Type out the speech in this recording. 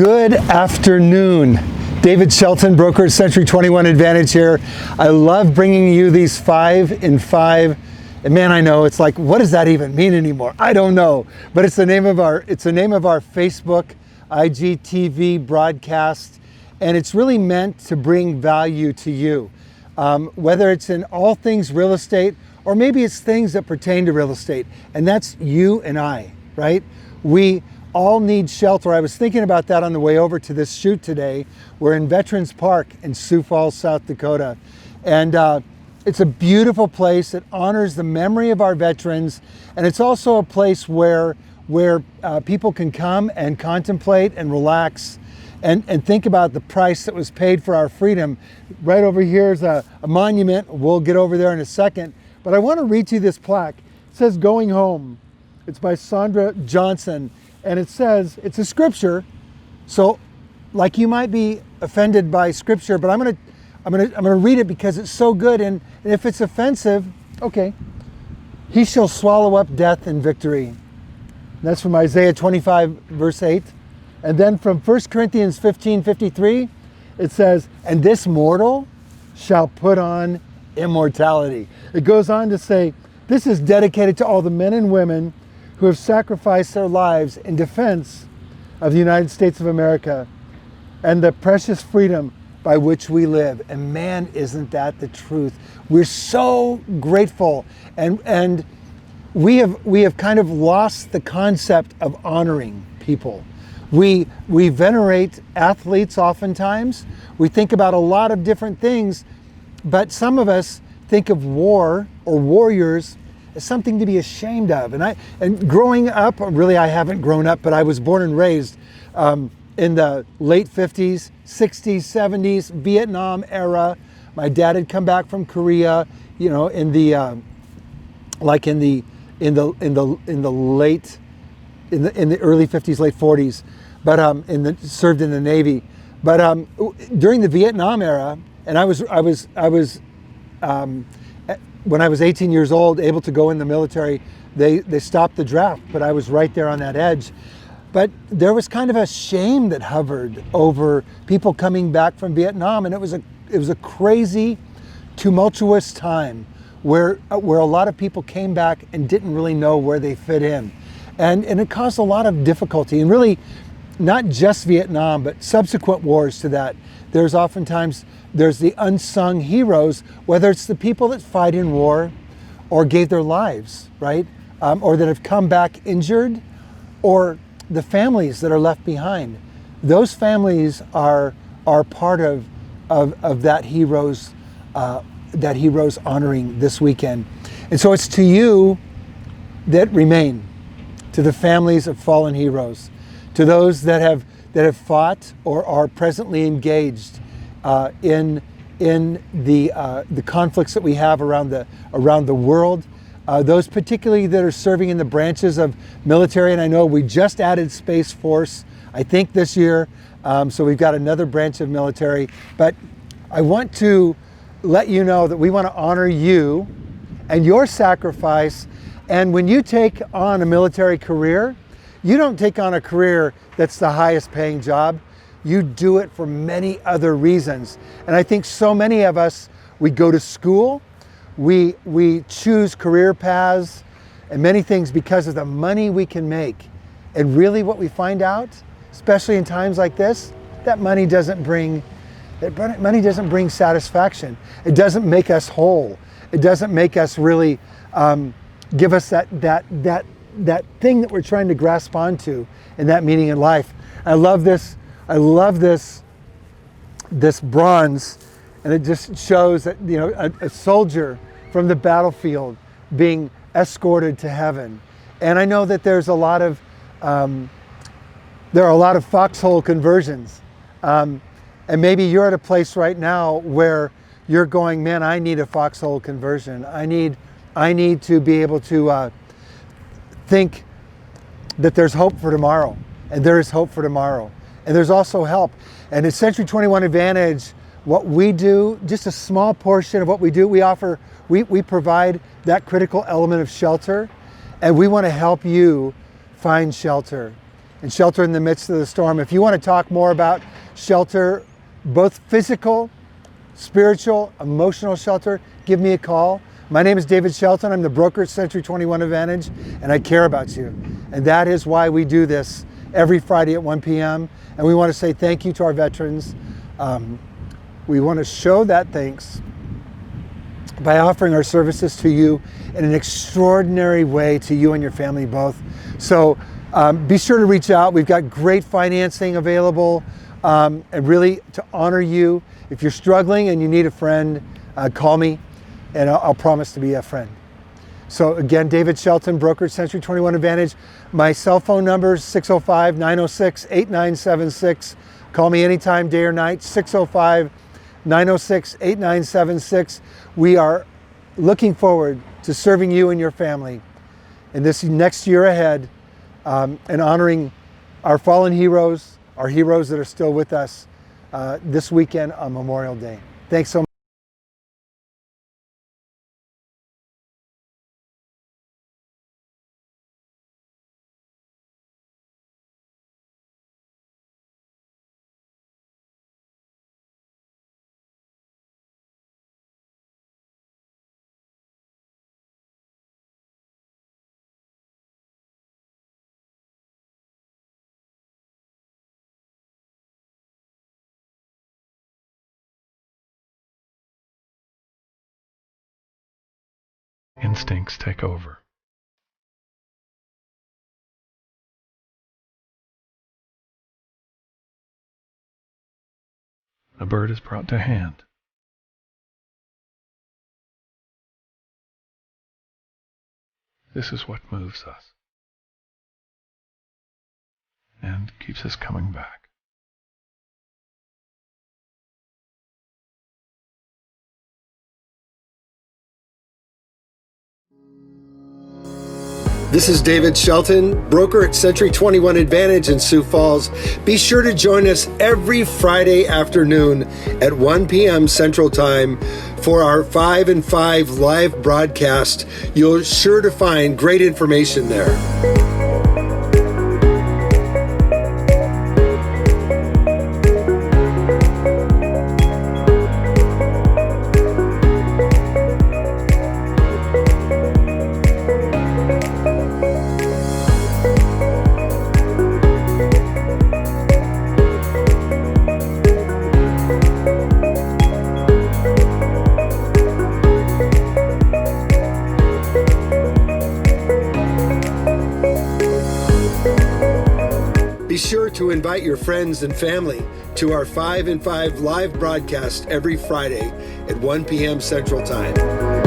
Good afternoon. David Shelton, broker at Century 21 Advantage here. I love bringing you these 5 in 5. And man, I know it's like, what does that even mean anymore? I don't know. But it's the name of our Facebook IGTV broadcast, and it's really meant to bring value to you. Whether it's in all things real estate, or maybe it's things that pertain to real estate, and that's you and I, right? We all need shelter. I was thinking about that on the way over to this shoot today. We're in Veterans Park in Sioux Falls, South Dakota. And it's a beautiful place that honors the memory of our veterans. And it's also a place where people can come and contemplate and relax and think about the price that was paid for our freedom. Right over here is a monument. We'll get over there in a second. But I want to read to you this plaque. It says, "Going Home." It's by Sandra Johnson. And it says, it's a scripture, so like you might be offended by scripture, but I'm gonna read it because it's so good, and if it's offensive, okay. "He shall swallow up death in victory." And that's from Isaiah 25, verse 8. And then from 1 Corinthians 15:53, it says, "And this mortal shall put on immortality." It goes on to say, this is dedicated to all the men and women who have sacrificed their lives in defense of the United States of America and the precious freedom by which we live. And man, isn't that the truth? We're so grateful, and we have kind of lost the concept of honoring people. We venerate athletes oftentimes. We think about a lot of different things, but some of us think of war or warriors as something to be ashamed of. And growing up, really I haven't grown up, but I was born and raised in the late 50s, 60s, 70s, Vietnam era. My dad had come back from Korea, you know, in the early 50s, late 40s, but served in the Navy. But during the Vietnam era, and I was when I was 18 years old, able to go in the military, they stopped the draft, but I was right there on that edge. But there was kind of a shame that hovered over people coming back from Vietnam, and it was a crazy, tumultuous time where a lot of people came back and didn't really know where they fit in, and it caused a lot of difficulty. And really, not just Vietnam, but subsequent wars to that. There's the unsung heroes, whether it's the people that fight in war or gave their lives, right? Or that have come back injured, or the families that are left behind. Those families are part of that heroes honoring this weekend. And so it's to you that remain, to the families of fallen heroes, to those that have fought or are presently engaged in the conflicts that we have around the world. Those particularly that are serving in the branches of military, and I know we just added Space Force, I think this year, so we've got another branch of military. But I want to let you know that we want to honor you and your sacrifice. And when you take on a military career, you don't take on a career that's the highest paying job. You do it for many other reasons. And I think so many of us, we go to school, we choose career paths and many things because of the money we can make. And really what we find out, especially in times like this, that money doesn't bring satisfaction. It doesn't make us whole. It doesn't make us really give us that thing that we're trying to grasp onto and that meaning in life. I love this bronze, and it just shows that, you know, a soldier from the battlefield being escorted to heaven. And I know that there are a lot of foxhole conversions, and maybe you're at a place right now where you're going, man, I need a foxhole conversion. I need to be able to think that there's hope for tomorrow, and there is hope for tomorrow, and there's also help. And at Century 21 Advantage, what we do, just a small portion of what we do, we provide that critical element of shelter, and we want to help you find shelter. and shelter in the midst of the storm. If you want to talk more about shelter, both physical, spiritual, emotional shelter, give me a call. My name is David Shelton. I'm the broker at Century 21 Advantage, and I care about you. And that is why we do this every Friday at 1 p.m. And we want to say thank you to our veterans. We want to show that thanks by offering our services to you in an extraordinary way, to you and your family both. So be sure to reach out. We've got great financing available, and really to honor you. If you're struggling and you need a friend, call me, and I'll promise to be a friend. So again, David Shelton, broker at Century 21 Advantage. My cell phone number is 605-906-8976. Call me anytime, day or night, 605-906-8976. We are looking forward to serving you and your family in this next year ahead, and honoring our fallen heroes, our heroes that are still with us this weekend on Memorial Day. Thanks so much. Instincts take over. A bird is brought to hand. This is what moves us and keeps us coming back. This is David Shelton, broker at Century 21 Advantage in Sioux Falls. Be sure to join us every Friday afternoon at 1 p.m. Central Time for our 5 and 5 live broadcast. You're sure to find great information there. Be sure to invite your friends and family to our 5 and 5 live broadcast every Friday at 1 p.m. Central Time.